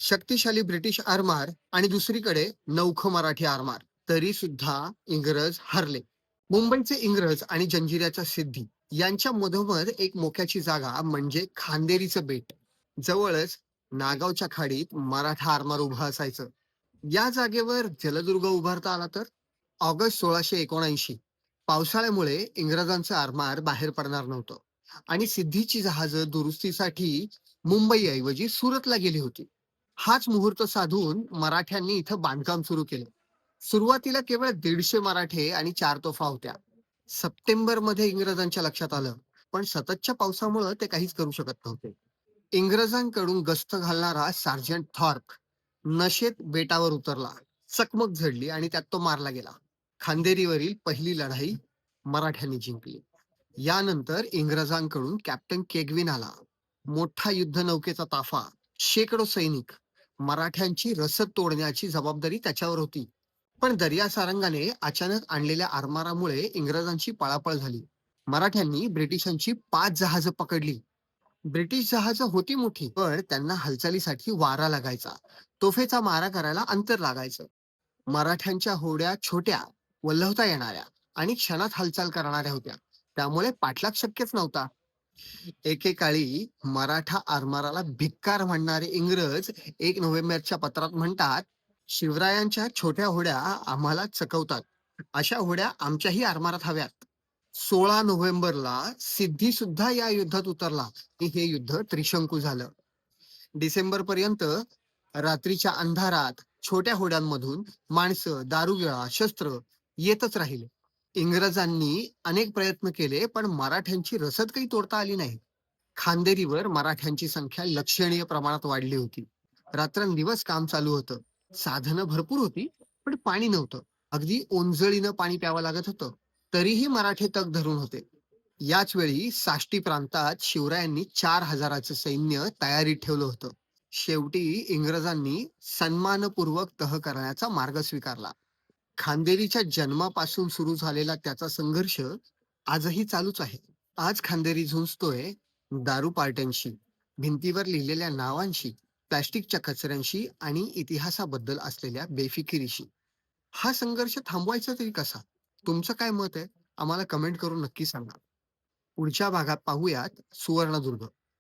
शक्तिशाली ब्रिटिश आरमार आणि दुसरीकडे नौखं मराठी आरमार. तरी सुद्धा इंग्रज हरले. मुंबईचे इंग्रज आणि जंजिऱ्याच्या सिद्धी यांच्या मधोमध एक मोक्याची जागा म्हणजे खांदेरीचं बेट. जवळच नागावच्या खाडीत मराठा आरमार उभं असायचं. या जागेवर जलदुर्ग उभारता आला तर ऑगस्ट 1679 पावसाळ्यामुळे इंग्रजांचं आरमार बाहेर पडणार नव्हतं आणि सिद्धीची जहाजं दुरुस्तीसाठी मुंबईऐवजी सुरतला गेली होती. हाच मुहूर्त साधून मराठ्यांनी इथं बांधकाम सुरू केलं. सुरुवातीला केवळ 150 मराठे आणि 4 तोफा होत्या. सप्टेंबर मध्ये इंग्रजांच्या लक्षात आलं, पण सततच्या पावसामुळे ते काहीच करू शकत नव्हते. इंग्रजांकडून गस्त घालणारा सार्जंट थॉर्प नशेत बेटावर उतरला. चकमक झडली आणि त्यात तो मारला गेला. खांदेरीवरील पहिली लढाई मराठ्यांनी जिंकली. यानंतर इंग्रजांकडून कॅप्टन केगविन आला. मोठा युद्ध नौकेचा ताफा, शेकडो सैनिक. मराठ्यांची रसद तोडण्याची जबाबदारी त्याच्यावर होती. पण दर्या सारंगाने अचानक आणलेल्या आरमारामुळे इंग्रजांची पळापळ झाली. मराठ्यांनी ब्रिटिशांची 5 जहाजं पकडली. ब्रिटिश जहाजं होती मोठी, पण त्यांना हालचालीसाठी वारा लागायचा. तोफेचा मारा करायला अंतर लागायचं. मराठ्यांच्या होड्या छोट्या, वल्हवता येणाऱ्या आणि क्षणात हालचाल करणाऱ्या होत्या. त्यामुळे पाठलाग शक्यच नव्हता. एकेकाळी मराठा आरमाराला भिक्कार म्हणणारे इंग्रज 1 नोव्हेंबरच्या पत्रात म्हणतात, शिवरायांच्या छोट्या होड्या आम्हाला चकवतात. अशा होड्या आमच्याही आरमारात हव्यात. 16 नोव्हेंबरला सिद्धी सुद्धा या युद्धात उतरला आणि हे युद्ध त्रिशंकू झालं. डिसेंबर पर्यंत रात्रीच्या अंधारात छोट्या होड्यांमधून माणसं, दारुगोळा, शस्त्र येतच राहिले. इंग्रजांनी अनेक प्रयत्न केले, पण मराठ्यांची रसद काही तोडता आली नाही. खांदेरीवर मराठ्यांची संख्या लक्षणीय प्रमाणात वाढली होती. रात्रंदिवस काम चालू होतं. साधनं भरपूर होती, पण पाणी नव्हतं. अगदी ओंजळीनं पाणी प्यावं लागत होतं. तरीही मराठे तग धरून होते. याच वेळी साष्टी प्रांतात शिवरायांनी 4,000चं सैन्य तयारीत ठेवलं होतं. शेवटी इंग्रजांनी सन्मानपूर्वक तह करण्याचा मार्ग स्वीकारला. खांदेरीच्या जन्मापासून सुरू झालेला त्याचा संघर्ष आजही चालूच आहे. आज खांदेरी झुंजतोय दारू पार्ट्यांशी, भिंतीवर लिहिलेल्या नावांशी, प्लास्टिकच्या कचऱ्यांशी आणि इतिहासाबद्दल असलेल्या बेफिकिरीशी. हा संघर्ष थांबवायचा तरी कसा? तुमचं काय मत आहे? आम्हाला कमेंट करून नक्की सांगा. पुढच्या भागात पाहूयात सुवर्णदुर्ग.